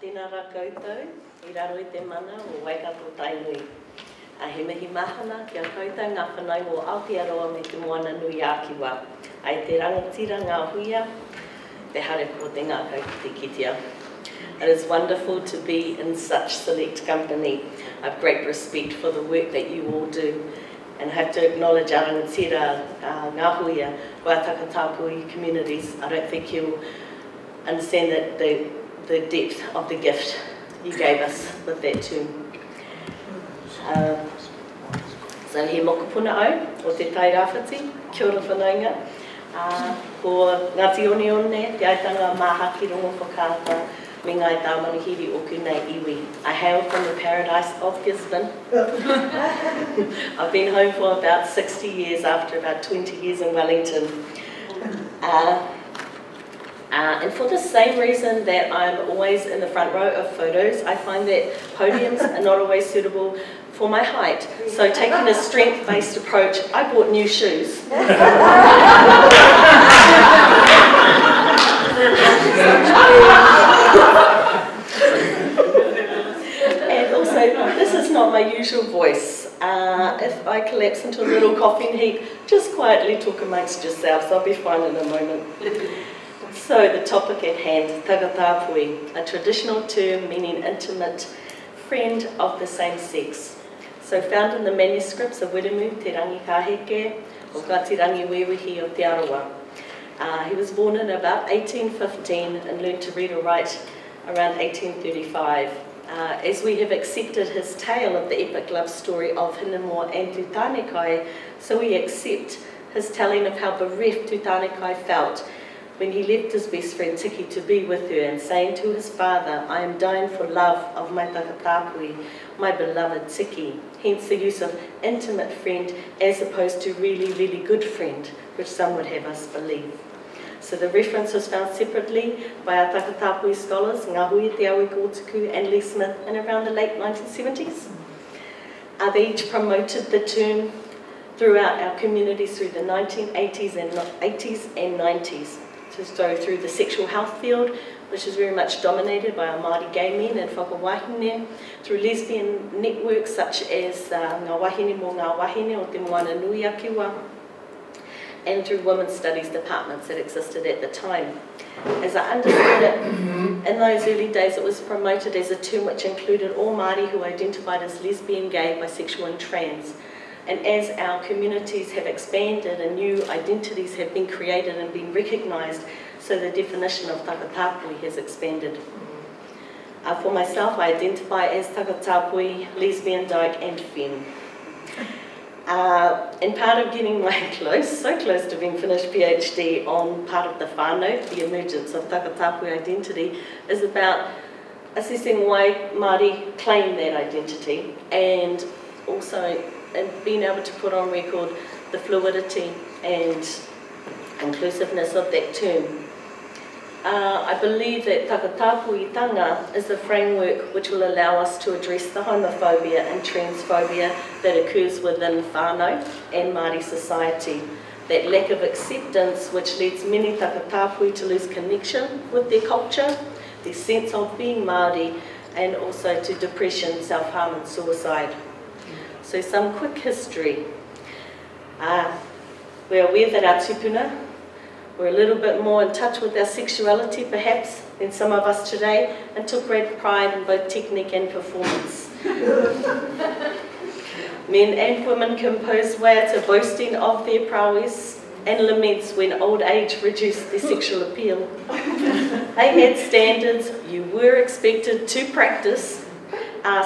Tēnā rā koutou, I raro I te mana o Waikato-Tainui. He mihi mahana kia koutou ngā whanau o Aotearoa me te moana nui ākiwa. Ai te rangatira Ngaruawahia, te hare ko te ngā koutou te kitea. It is wonderful to be in such select company. I have great respect for the work that you all do. And I have to acknowledge our rangatira Ngaruawahia, our takatapui communities. I don't think you'll understand that the depth of the gift you gave us with that tune. So he mokopuna au, o te tai rāwhiti, kia ora whanaunga. Ko Ngāti One, te aitanga māhaki rongo whakaata, me ngai tā manihiri o kunei iwi. I hail from the paradise of Gisborne. I've been home for about 60 years after about 20 years in Wellington. And for the same reason that I'm always in the front row of photos, I find that podiums are not always suitable for my height. So taking a strength-based approach, I bought new shoes. And also, this is not my usual voice. If I collapse into a little coughing heap, just quietly talk amongst yourselves. I'll be fine in a moment. So the topic at hand, takatapui, a traditional term meaning intimate friend of the same sex. So found in the manuscripts of Wiremu, te rangi Kerekere, o ka te rangi wewehi of Te Arawa. He was born in about 1815 and learned to read or write around 1835. As we have accepted his tale of the epic love story of Hinamo and Tutanekai, so we accept his telling of how bereft Tutanekai felt when he left his best friend Tiki to be with her and saying to his father, I am dying for love of my takatapui, my beloved Tiki. Hence the use of intimate friend as opposed to really, really good friend, which some would have us believe. So the reference was found separately by our takatapui scholars, Ngaruawahia, Te Aui Kōtuku and Lee Smith in around the late 1970s. They each promoted the term throughout our communities through the 1980s and 90s. So through the sexual health field, which is very much dominated by our Māori gay men and whakawahine, through lesbian networks such as Ngā Wahine mō Ngā Wahine o te moana nui ākiwa, and through women's studies departments that existed at the time. As I understood it, in those early days it was promoted as a term which included all Māori who identified as lesbian, gay, bisexual and trans. And as our communities have expanded and new identities have been created and been recognised, so the definition of takatapui has expanded. For myself, I identify as takatapui, lesbian, dyke and femme. And part of getting my so close to being finished PhD on part of the whānau, the emergence of takatapui identity, is about assessing why Māori claim that identity and also and being able to put on record the fluidity and inclusiveness of that term. I believe that takatapuitanga is the framework which will allow us to address the homophobia and transphobia that occurs within whānau and Māori society. That lack of acceptance which leads many takatapui to lose connection with their culture, their sense of being Māori, and also to depression, self-harm and suicide. So some quick history. We're aware that our tupuna were a little bit more in touch with our sexuality perhaps than some of us today, and took great pride in both technique and performance. Men and women composed waiata boasting of their prowess and laments when old age reduced their sexual appeal. They had standards you were expected to practice.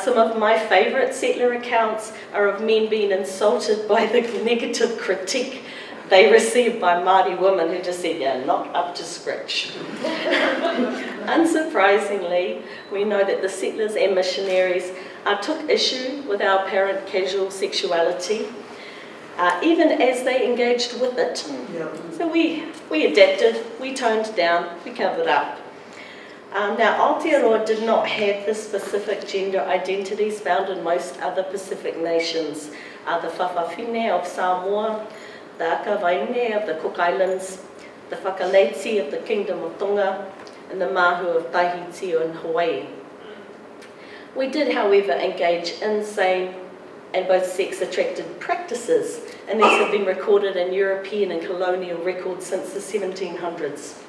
Some of my favourite settler accounts are of men being insulted by the negative critique they received by Māori women who just said, yeah, not up to scratch. Unsurprisingly, we know that the settlers and missionaries took issue with our apparent casual sexuality, even as they engaged with it. So we adapted, we toned down, we covered up. Now, Aotearoa did not have the specific gender identities found in most other Pacific nations. The Whawhawhine of Samoa, the Akavaine of the Cook Islands, the Whakaleiti of the Kingdom of Tonga, and the Mahu of Tahiti and Hawaii. We did, however, engage in same and both sex-attracted practices, and these have been recorded in European and colonial records since the 1700s.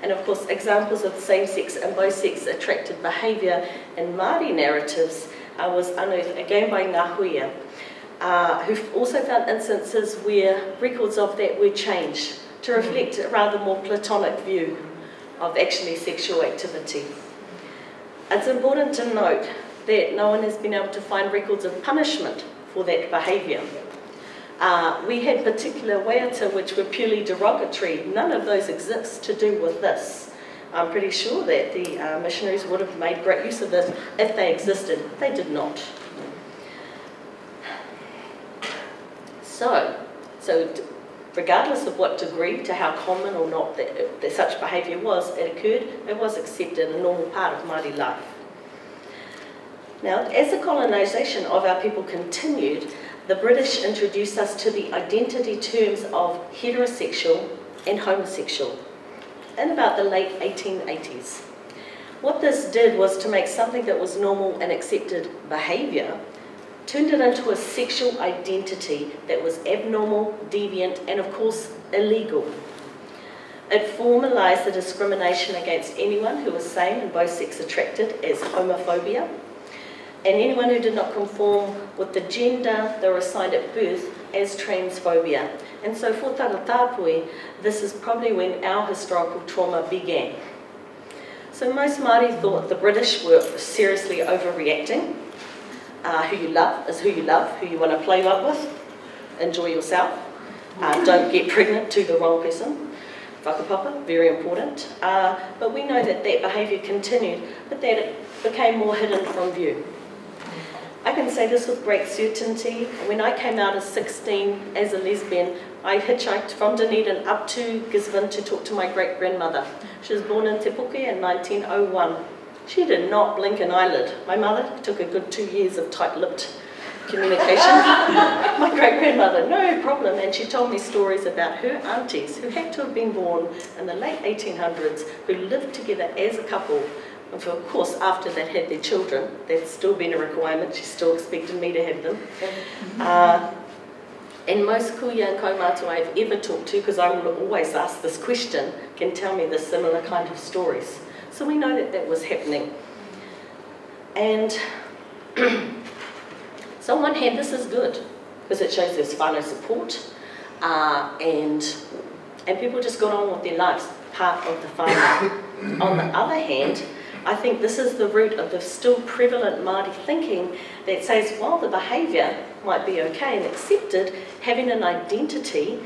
And of course, examples of same-sex and both sex-attracted behaviour in Māori narratives was unearthed again by Ngaruawahia, who also found instances where records of that were changed to reflect a rather more platonic view of actually sexual activity. It's important to note that no one has been able to find records of punishment for that behaviour. We had particular waiata which were purely derogatory. None of those exist to do with this. I'm pretty sure that the missionaries would have made great use of this if they existed. They did not. So regardless of what degree to how common or not that such behaviour was, it occurred, it was accepted, a normal part of Māori life. Now, as the colonisation of our people continued, the British introduced us to the identity terms of heterosexual and homosexual in about the late 1880s. What this did was to make something that was normal and accepted behaviour, turned it into a sexual identity that was abnormal, deviant, and of course illegal. It formalised the discrimination against anyone who was same and both sex attracted as homophobia, and anyone who did not conform with the gender they were assigned at birth as transphobia. And so for Tāpui, this is probably when our historical trauma began. So most Māori thought the British were seriously overreacting. Who you love is who you love, who you want to play up with, enjoy yourself, don't get pregnant to the wrong person. Whakapapa, very important. But we know that that behaviour continued, but that it became more hidden from view. I can say this with great certainty. When I came out at 16 as a lesbian, I hitchhiked from Dunedin up to Gisborne to talk to my great-grandmother. She was born in Te Puke in 1901. She did not blink an eyelid. My mother took a good 2 years of tight-lipped communication. My great-grandmother, no problem, and she told me stories about her aunties who had to have been born in the late 1800s, who lived together as a couple. And of course, after they'd had their children, that's still been a requirement. She still expected me to have them. And most kuia and kaumātua I've ever talked to, because I will always ask this question, can tell me the similar kind of stories. So we know that that was happening. And so on one hand, this is good, because it shows there's whānau support, and people just got on with their lives, part of the whānau. On the other hand, I think this is the root of the still prevalent Māori thinking that says, while the behaviour might be okay and accepted, having an identity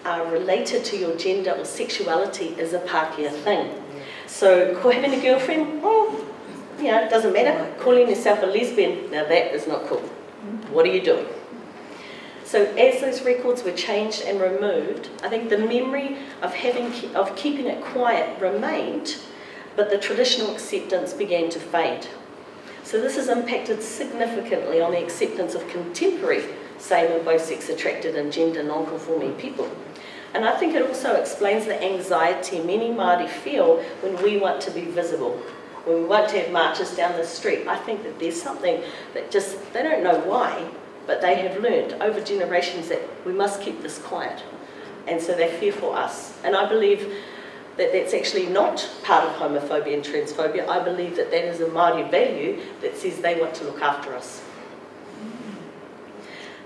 related to your gender or sexuality is a Pākehā thing. So having a girlfriend, well, you know, it doesn't matter. Calling yourself a lesbian, now that is not cool. What are you doing? So as those records were changed and removed, I think the memory of keeping it quiet remained, but the traditional acceptance began to fade. So this has impacted significantly on the acceptance of contemporary same and both sex attracted and gender non-conforming people. And I think it also explains the anxiety many Māori feel when we want to be visible, when we want to have marches down the street. I think that there's something that just, they don't know why, but they have learned over generations that we must keep this quiet. And so they fear for us. And I believe that that's actually not part of homophobia and transphobia. I believe that that is a Māori value that says they want to look after us.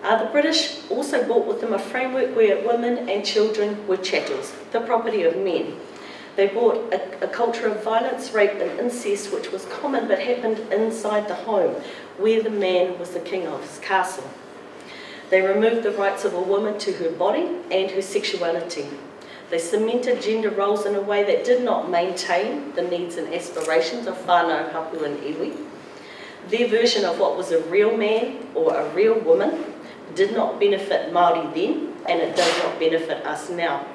The British also brought with them a framework where women and children were chattels, the property of men. They brought a culture of violence, rape and incest, which was common but happened inside the home, where the man was the king of his castle. They removed the rights of a woman to her body and her sexuality. They cemented gender roles in a way that did not maintain the needs and aspirations of whānau, hapu and iwi. Their version of what was a real man or a real woman did not benefit Māori then, and it does not benefit us now.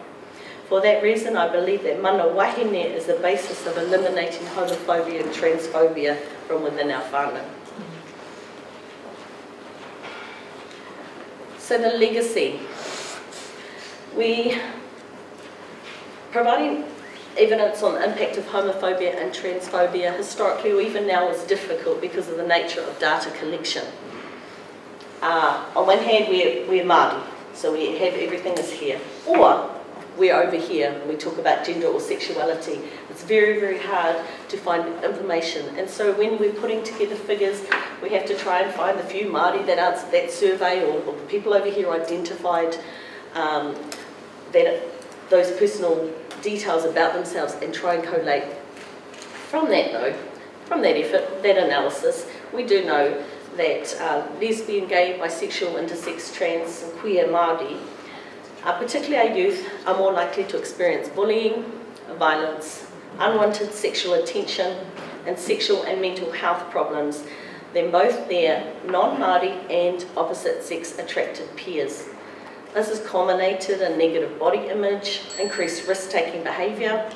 For that reason, I believe that mana wahine is the basis of eliminating homophobia and transphobia from within our whānau. So the legacy. Providing evidence on the impact of homophobia and transphobia historically or even now is difficult because of the nature of data collection. On one hand, we're Māori, so we have everything is here. Or we're over here when we talk about gender or sexuality. It's very, very hard to find information. And so when we're putting together figures, we have to try and find the few Māori that answered that survey or the people over here identified those personal details about themselves and try and collate. From that though, from that effort, that analysis, we do know that lesbian, gay, bisexual, intersex, trans and queer Māori, particularly our youth, are more likely to experience bullying, violence, unwanted sexual attention and sexual and mental health problems than both their non-Māori and opposite-sex attracted peers. This has culminated in negative body image, increased risk-taking behaviour,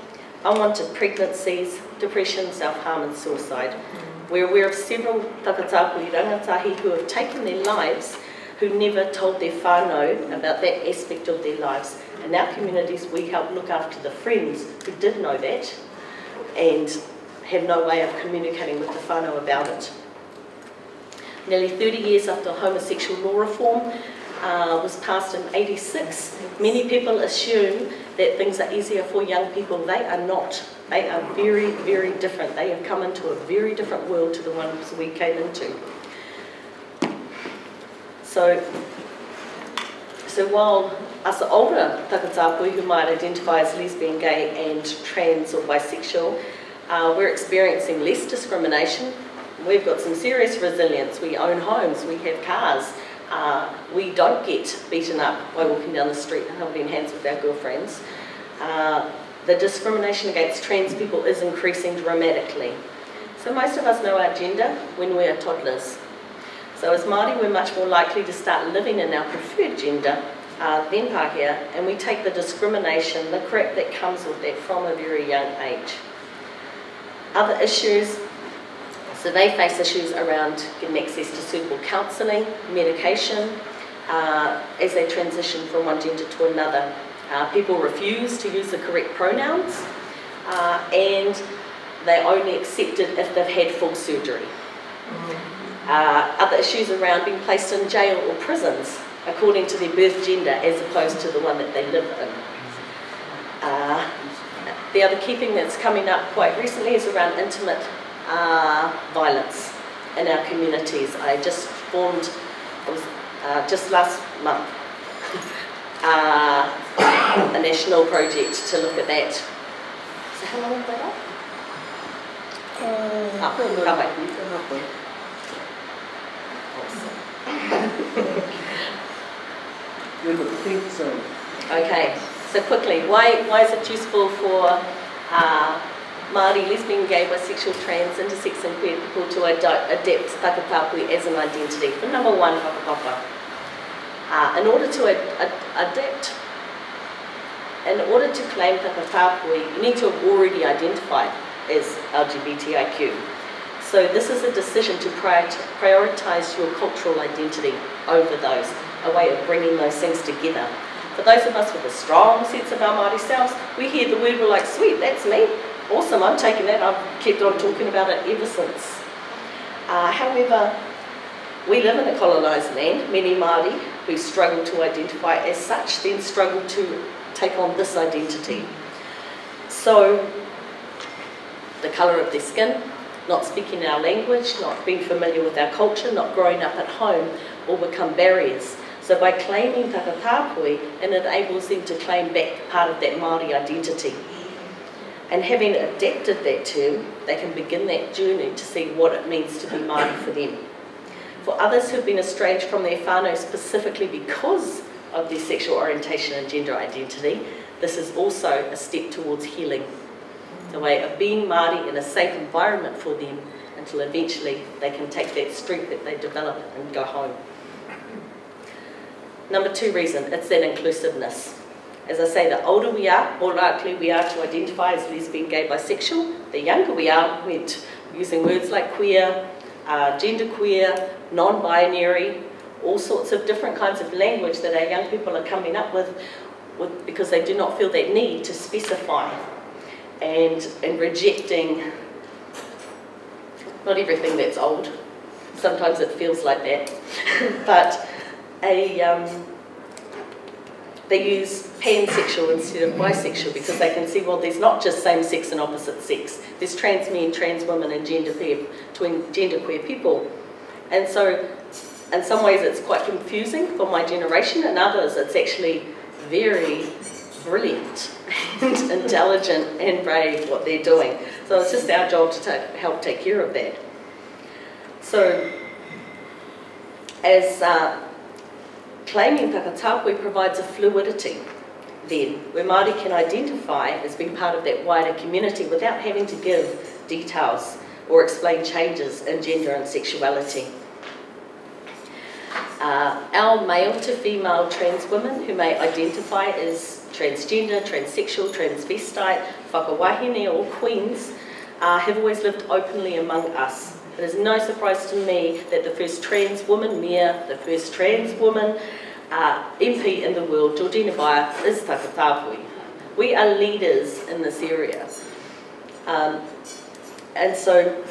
unwanted pregnancies, depression, self-harm and suicide. We're aware of several takatapui rangatahi who have taken their lives who never told their whānau about that aspect of their lives. In our communities, we help look after the friends who did know that and have no way of communicating with the whānau about it. Nearly 30 years after homosexual law reform was passed in '86, many people assume that things are easier for young people. They are not. They are very, very different. They have come into a very different world to the ones we came into. So while us older takatapui who might identify as lesbian, gay and trans or bisexual, we're experiencing less discrimination. We've got some serious resilience. We own homes, we have cars. We don't get beaten up by walking down the street and holding hands with our girlfriends. The discrimination against trans people is increasing dramatically. So most of us know our gender when we are toddlers. So as Māori, we're much more likely to start living in our preferred gender than Pākehā, and we take the discrimination, the crap that comes with that from a very young age. Other issues, so they face issues around getting access to suitable counselling, medication, as they transition from one gender to another. People refuse to use the correct pronouns, and they're only accepted if they've had full surgery. Other issues around being placed in jail or prisons according to their birth gender as opposed to the one that they live in. The other key thing that's coming up quite recently is around intimate violence in our communities. I just formed, just last month, a national project to look at that. So how long was that up? Okay, so quickly, why is it useful for Māori, lesbian, gay, bisexual, trans, intersex and queer people to adapt takatapui as an identity? For number one, whakapapa. In order to adapt, in order to claim takatapui, you need to have already identified as LGBTIQ. So this is a decision to prioritise your cultural identity over those, a way of bringing those things together. For those of us with a strong sense of our Māori selves, we hear the word, we're like, sweet, that's me. Awesome, I'm taking that. I've kept on talking about it ever since. However, we live in a colonised land. Many Māori who struggle to identify as such then struggle to take on this identity. So, the colour of their skin, not speaking our language, not being familiar with our culture, not growing up at home, all become barriers. So by claiming takatapui, it enables them to claim back part of that Māori identity. And having adapted that term, they can begin that journey to see what it means to be Māori for them. For others who've been estranged from their whānau specifically because of their sexual orientation and gender identity, this is also a step towards healing. The way of being Māori in a safe environment for them until eventually they can take that strength that they develop and go home. Number two reason, it's that inclusiveness. As I say, the older we are, more likely we are to identify as lesbian, gay, bisexual. The younger we are, we're using words like queer, genderqueer, non-binary, all sorts of different kinds of language that our young people are coming up with because they do not feel that need to specify. and rejecting not everything that's old. Sometimes it feels like that, but they use pansexual instead of bisexual because they can see, well, there's not just same sex and opposite sex. There's trans men, trans women, and genderqueer people. And so, in some ways, it's quite confusing for my generation. In others, it's actually very brilliant and intelligent and brave what they're doing. So it's just our job to help take care of that. So, as claiming whakatapui provides a fluidity then, where Māori can identify as being part of that wider community without having to give details or explain changes in gender and sexuality. Our male to female trans women who may identify as transgender, transsexual, transvestite, whakawahine or queens have always lived openly among us. It is no surprise to me that the first trans woman mayor, the first trans woman MP in the world, Georgina Baia, is whakatapui. We are leaders in this area. And so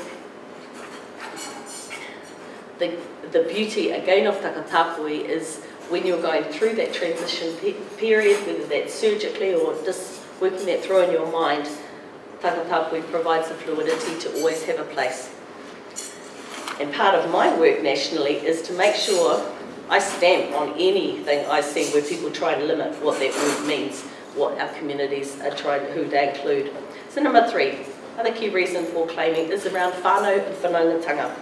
the beauty again of whakatapui is when you're going through that transition period, whether that's surgically or just working that through in your mind, whakatapui provides the fluidity to always have a place. And part of my work nationally is to make sure I stamp on anything I see where people try to limit what that word means, what our communities are trying, who they include. So number 3, other key reason for claiming is around whānau and whanaungatanga.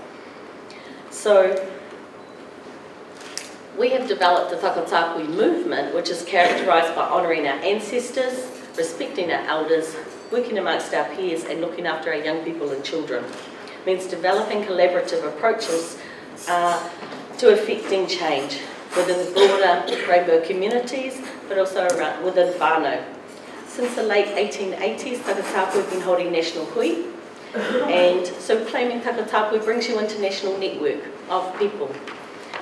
So we have developed the whakatapui movement, which is characterised by honouring our ancestors, respecting our elders, working amongst our peers and looking after our young people and children. It means developing collaborative approaches to effecting change within the broader rainbow communities, but also around, within whānau. Since the late 1880s, whakatapui have been holding national hui, and so claiming whakatapui brings you into national network of people,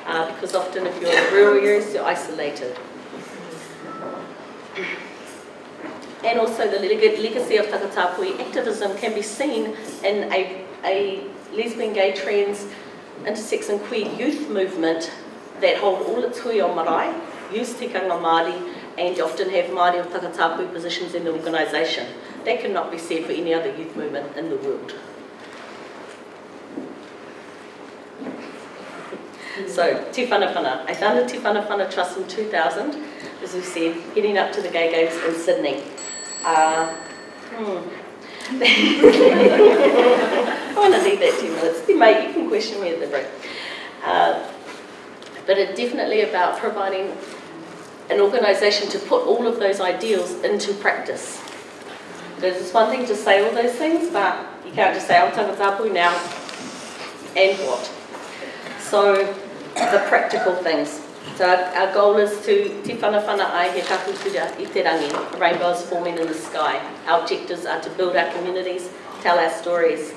because often if you're in rural areas, you're isolated. And also the legacy of whakatapui activism can be seen in a lesbian, gay, trans, intersex and queer youth movement that hold all its hui on marae, use tikanga Māori, and often have Māori or whakatapui positions in the organisation. That cannot be said for any other youth movement in the world. So, Te Whanawhana. I founded Te Whanawhana Trust in 2000, as we said, heading up to the Gay Games in Sydney. I want to leave that 2 minutes. Mate, you can question me at the break. But it's definitely about providing an organisation to put all of those ideals into practice. Because it's one thing to say all those things, but you can't just say, "I'm whakatapui now," and what? So, the practical things. So our goal is to te whanawhana ai he kakutura I te rangi, rainbows forming in the sky. Our objectives are to build our communities, tell our stories,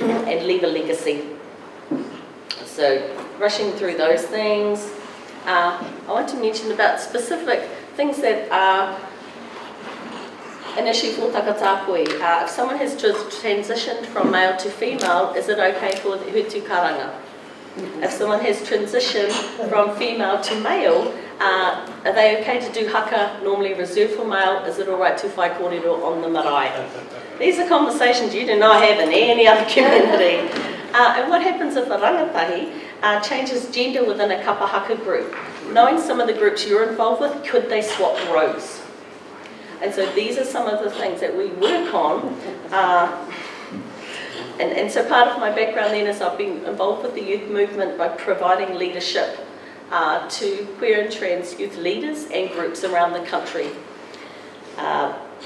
and leave a legacy. So rushing through those things, I want to mention about specific things that are an issue for whakatapui. If someone has transitioned from male to female, is it okay for the hutu karanga? If someone has transitioned from female to male, are they okay to do haka normally reserved for male? Is it alright to whai kōrero on the marae? These are conversations you do not have in any other community. And what happens if a rangatahi changes gender within a kapa haka group? Knowing some of the groups you're involved with, could they swap roles? And so these are some of the things that we work on. And so part of my background then is I've been involved with the youth movement by providing leadership to queer and trans youth leaders and groups around the country.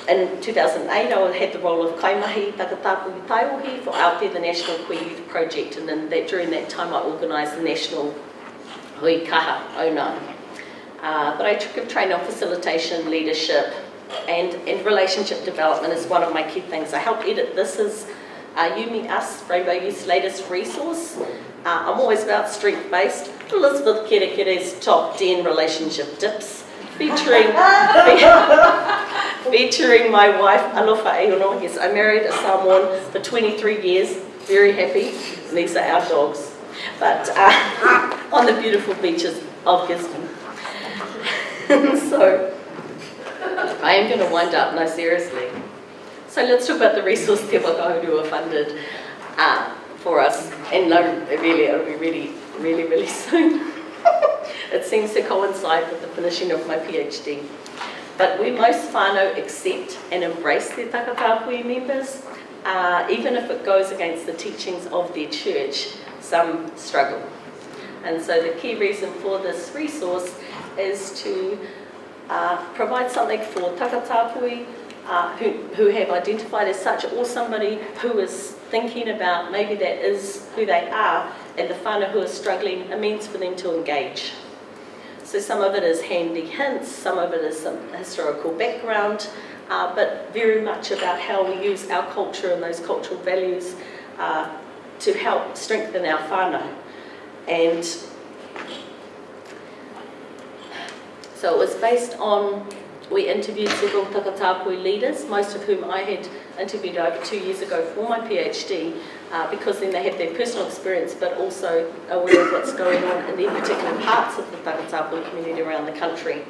In 2008 I had the role of kaimahi whakatapui taiwohi for Out There, the National Queer Youth Project, and then during that time I organised the National Hui Kaha Ona. But I took a training on facilitation, leadership and relationship development is one of my key things. I helped edit This Is You Meet Us, Rainbow Youth's latest resource. I'm always about strength-based. Elizabeth Kerekere's top 10 relationship tips, featuring featuring my wife, Alofa Eono. Yes, I married a Samoan for 23 years, very happy, and these are our dogs. But on the beautiful beaches of Gisborne. So, I am going to wind up, no, seriously. So let's talk about the resource Te Waka Hourua funded for us, and no, really, it'll be really soon. It seems to coincide with the finishing of my PhD. But we most whānau accept and embrace their takatapui members, even if it goes against the teachings of their church, some struggle. And so the key reason for this resource is to provide something for takatapui who have identified as such, or somebody who is thinking about maybe that is who they are, and the whānau who are struggling, a means for them to engage. So some of it is handy hints, some of it is some historical background, but very much about how we use our culture and those cultural values to help strengthen our whānau. And so it was based on, we interviewed several takatapui leaders, most of whom I had interviewed over 2 years ago for my PhD, because then they have their personal experience, but also aware of what's going on in their particular parts of the takatapui community around the country.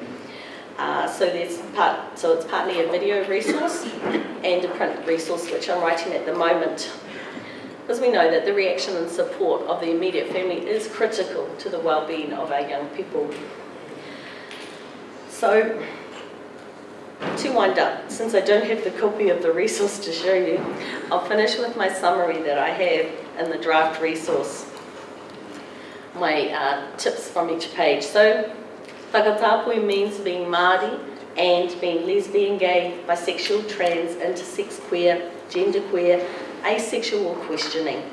So it's partly a video resource and a print resource, which I'm writing at the moment. Because we know that the reaction and support of the immediate family is critical to the well-being of our young people. So, to wind up, since I don't have the copy of the resource to show you, I'll finish with my summary that I have in the draft resource. My tips from each page. So, takatapui means being Māori and being lesbian, gay, bisexual, trans, intersex, queer, genderqueer, asexual or questioning.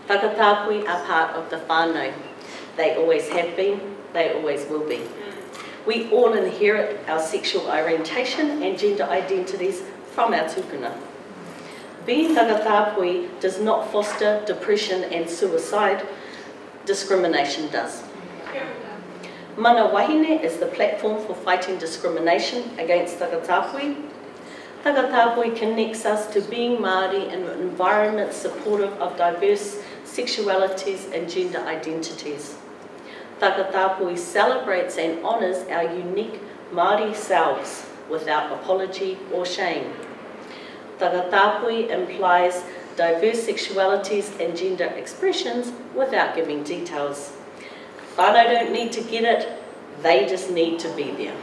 Takatapui are part of the whānau. They always have been, they always will be. We all inherit our sexual orientation and gender identities from our tupuna. Being takatapui does not foster depression and suicide, discrimination does. Mana Wahine is the platform for fighting discrimination against takatapui. Takatapui connects us to being Māori in an environment supportive of diverse sexualities and gender identities. Takatapui celebrates and honours our unique Māori selves without apology or shame. Takatapui implies diverse sexualities and gender expressions without giving details. Whānau don't need to get it, they just need to be there.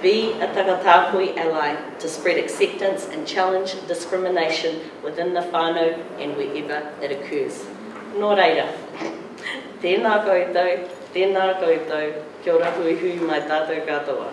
Be a takatapui ally to spread acceptance and challenge discrimination within the whānau and wherever it occurs. Nō reira. Tēnā koutou, kia ora hui hui mai tātou katoa.